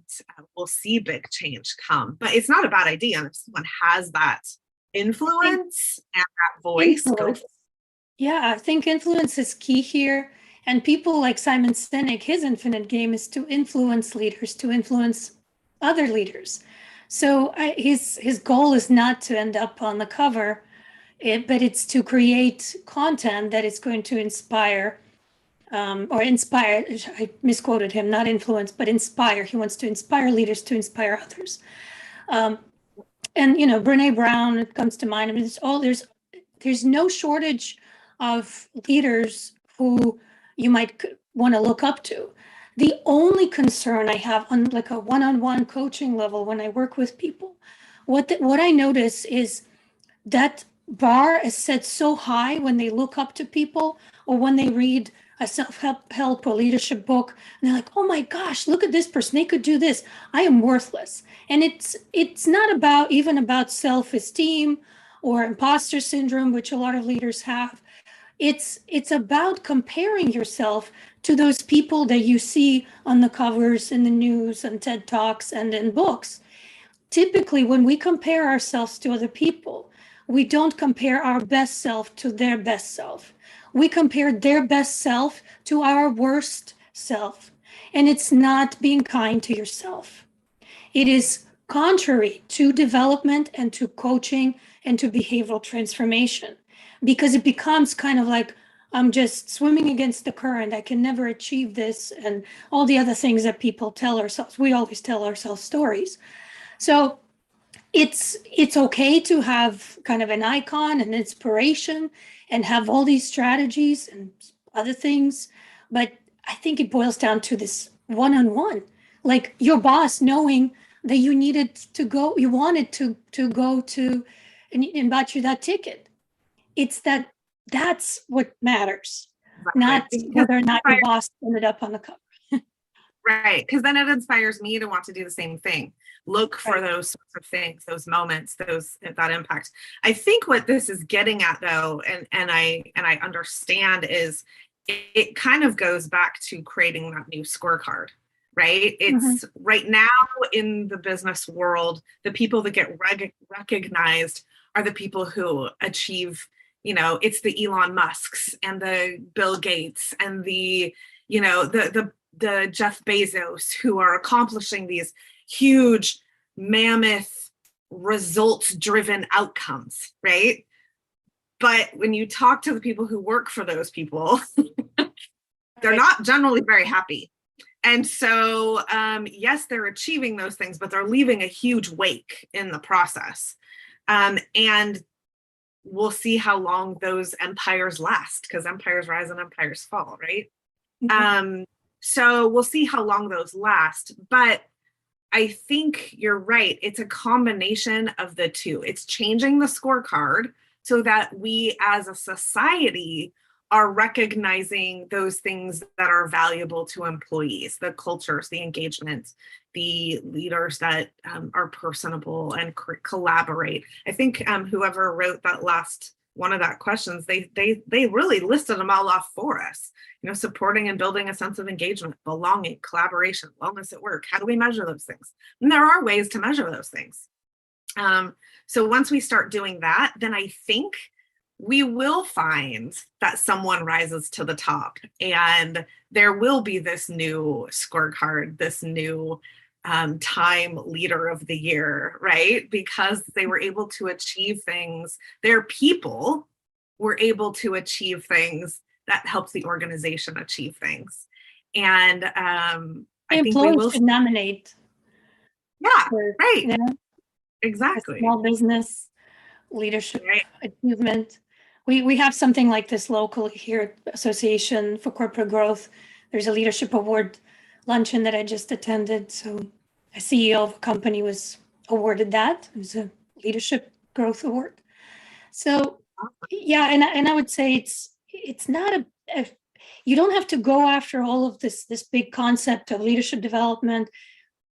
we'll see big change come. But it's not a bad idea. And if someone has that influence and that voice, I think influence is key here. And people like Simon Sinek, his infinite game is to influence leaders, to influence other leaders. So his goal is not to end up on the cover, but it's to create content that is going to inspire. I misquoted him, not influence, but inspire. He wants to inspire leaders to inspire others. And, Brene Brown, it comes to mind. I mean, there's there's no shortage of leaders who you might want to look up to. The only concern I have on like a one-on-one coaching level when I work with people, what I notice is that bar is set so high when they look up to people or when they read a self-help or leadership book and they're like, oh my gosh, look at this person, they could do this, I am worthless. And it's not about even about self-esteem or imposter syndrome, which a lot of leaders have. It's about comparing yourself to those people that you see on the covers in the news and TED Talks and in books. Typically, when we compare ourselves to other people, we don't compare our best self to their best self. We compare their best self to our worst self. And it's not being kind to yourself. It is contrary to development and to coaching and to behavioral transformation, because it becomes kind of like, I'm just swimming against the current. I can never achieve this, and all the other things that people tell ourselves. We always tell ourselves stories. So it's okay to have kind of an icon and inspiration and have all these strategies and other things, but I think it boils down to this one-on-one, like your boss knowing that you needed to go, you wanted to go to and bought you that ticket. It's that's what matters, not whether or not your boss ended up on the cover. Right, because then it inspires me to want to do the same thing. Look for those sorts of things, those moments, that impact. I think what this is getting at, though, and I understand, is it kind of goes back to creating that new scorecard, right? It's right now in the business world, the people that get recognized are the people who achieve, it's the Elon Musks and the Bill Gates and the Jeff Bezos who are accomplishing these huge, mammoth, results-driven outcomes, right? But when you talk to the people who work for those people, they're not generally very happy. And so, yes, they're achieving those things, but they're leaving a huge wake in the process. And we'll see how long those empires last, because empires rise and empires fall, right? So we'll see how long those last. But I think you're right. It's a combination of the two. It's changing the scorecard so that we as a society are recognizing those things that are valuable to employees, the cultures, the engagement, the leaders that are personable and collaborate. I think whoever wrote that last one of that questions, they really listed them all off for us. Supporting and building a sense of engagement, belonging, collaboration, wellness at work. How do we measure those things? And there are ways to measure those things. So once we start doing that, then I think we will find that someone rises to the top, and there will be this new scorecard, this new Time Leader of the Year, right? Because they were able to achieve things. Their people were able to achieve things that helps the organization achieve things. And I think we will should nominate. Yeah, right. Exactly. Small business leadership achievement. We have something like this locally here at Association for Corporate Growth. There's a leadership award luncheon that I just attended. So a CEO of a company was awarded that. It was a leadership growth award. So yeah, and I would say it's not you don't have to go after all of this big concept of leadership development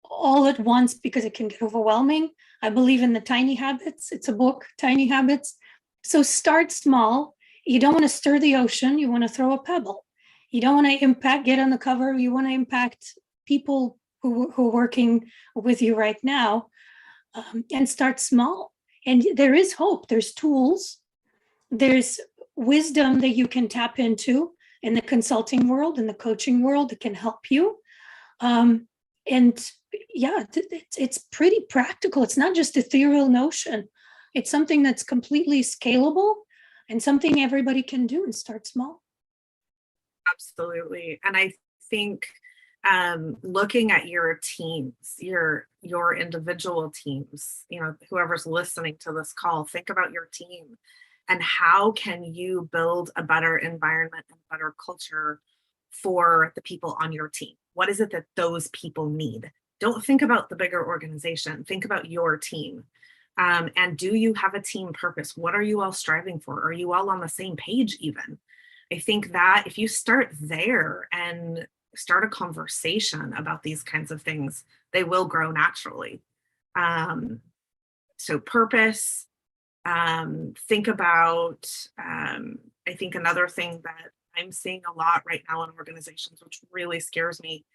all at once, because it can get overwhelming. I believe in the tiny habits. It's a book, Tiny Habits. So start small. You don't want to stir the ocean. You want to throw a pebble. You don't want to get on the cover. You want to impact people who are working with you right now, and start small. And there is hope. There's tools. There's wisdom that you can tap into in the consulting world, in the coaching world, that can help you. And yeah, it's pretty practical. It's not just ethereal notion. It's something that's completely scalable and something everybody can do and start small. Absolutely. And I think looking at your teams, your individual teams, whoever's listening to this call, think about your team And how can you build a better environment and better culture for the people on your team? What is it that those people need? Don't think about the bigger organization. Think about your team. And do you have a team purpose? What are you all striving for? Are you all on the same page even? I think that if you start there and start a conversation about these kinds of things, they will grow naturally. So purpose, think about, I think another thing that I'm seeing a lot right now in organizations, which really scares me,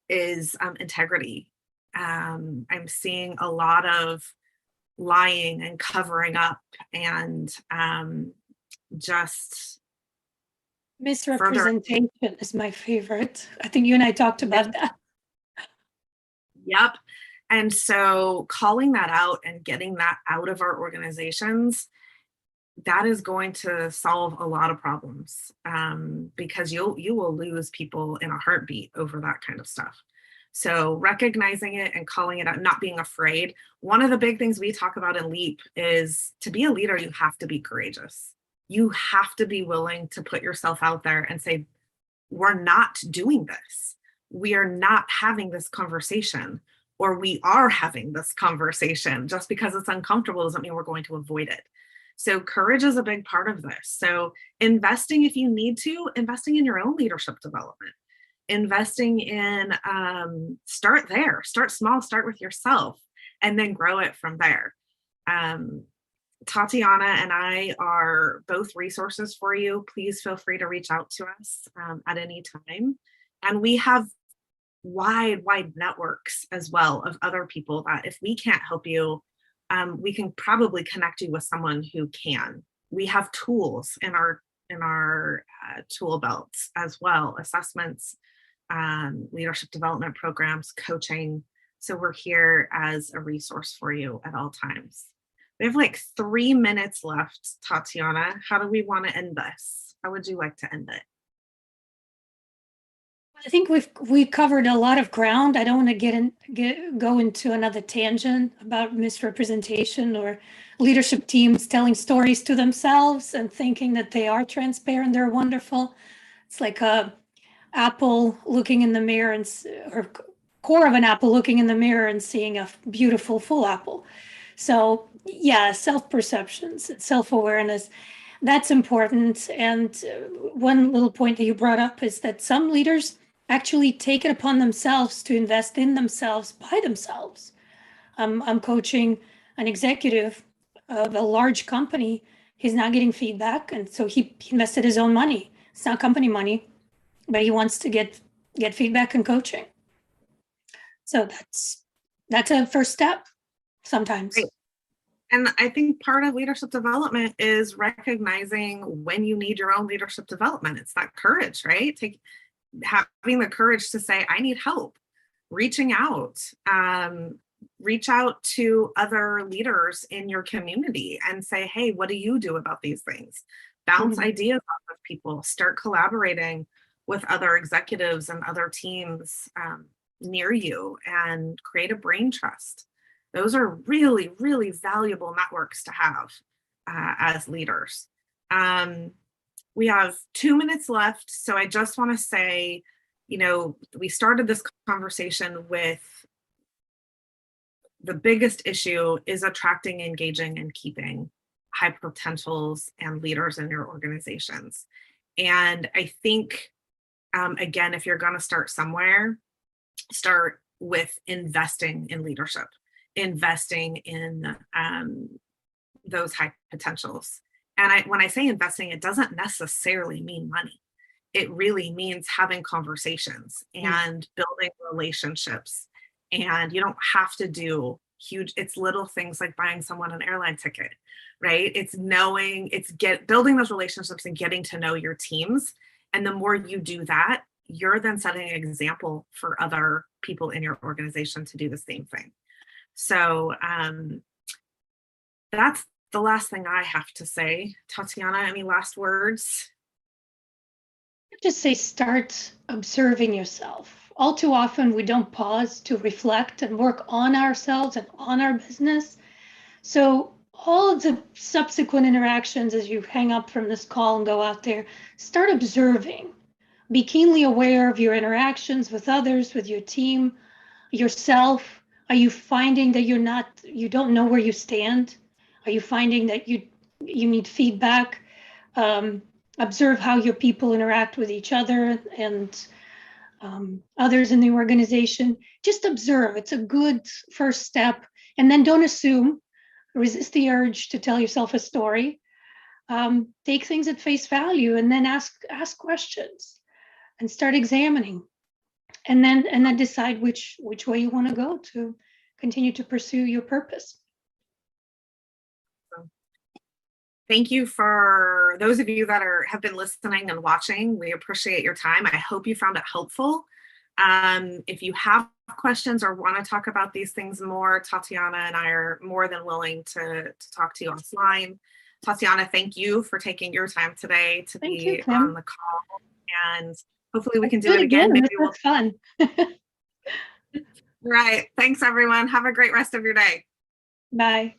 is integrity. I'm seeing a lot of lying and covering up and just Misrepresentation is my favorite. I think you and I talked about that. Yep. And so calling that out and getting that out of our organizations, that is going to solve a lot of problems, because you will lose people in a heartbeat over that kind of stuff. So recognizing it and calling it out, not being afraid. One of the big things we talk about in LEAP is to be a leader, you have to be courageous. You have to be willing to put yourself out there and say, we're not doing this. We are not having this conversation, or we are having this conversation. Just because it's uncomfortable doesn't mean we're going to avoid it. So courage is a big part of this. So investing, if you need to, investing in your own leadership development, investing in, start there, start small, start with yourself, and then grow it from there. Tatiana and I are both resources for you. Please feel free to reach out to us at any time. And we have wide networks as well of other people that if we can't help you, we can probably connect you with someone who can. We have tools in our tool belts as well, assessments, leadership development programs, coaching. So we're here as a resource for you at all times. We have like 3 minutes left, Tatiana. How do we want to end this? How would you like to end it? I think we've covered a lot of ground. I don't want to go into another tangent about misrepresentation or leadership teams telling stories to themselves and thinking that they are transparent, they're wonderful. It's like a apple looking in the mirror or core of an apple looking in the mirror and seeing a beautiful full apple. So yeah, self-perceptions, self-awareness, that's important. And one little point that you brought up is that some leaders actually take it upon themselves to invest in themselves by themselves. I'm coaching an executive of a large company. He's not getting feedback, and so he invested his own money. It's not company money, but he wants to get feedback and coaching. So that's a first step sometimes. Great. And I think part of leadership development is recognizing when you need your own leadership development. It's that courage, right? Having the courage to say, I need help, reaching out, reach out to other leaders in your community and say, hey, what do you do about these things? Bounce ideas off of people, start collaborating with other executives and other teams near you, and create a brain trust. Those are really, really valuable networks to have as leaders. We have 2 minutes left. So I just want to say, we started this conversation with the biggest issue is attracting, engaging, and keeping high potentials and leaders in your organizations. And I think, again, if you're going to start somewhere, start with investing in leadership, investing in those high potentials. And when I say investing, it doesn't necessarily mean money. It really means having conversations and building relationships. And you don't have to do it's little things like buying someone an airline ticket, right? It's building those relationships and getting to know your teams. And the more you do that, you're then setting an example for other people in your organization to do the same thing. So that's the last thing I have to say. Tatiana, any last words? Just say, start observing yourself. All too often, we don't pause to reflect and work on ourselves and on our business. So all of the subsequent interactions as you hang up from this call and go out there, start observing. Be keenly aware of your interactions with others, with your team, yourself. Are you finding that you don't know where you stand? Are you finding that you need feedback? Observe how your people interact with each other and others in the organization. Just observe. It's a good first step. And then don't assume. Resist the urge to tell yourself a story. Take things at face value, and then ask questions, and start examining, and then decide which way you want to go to continue to pursue your purpose. Thank you for those of you that have been listening and watching. We appreciate your time. I hope you found it helpful. If you have questions or want to talk about these things more, Tatiana and I are more than willing to talk to you offline. Tatiana, thank you for taking your time today to be on the call, and hopefully we can do it again. Maybe we'll fun. Right. Thanks, everyone. Have a great rest of your day. Bye.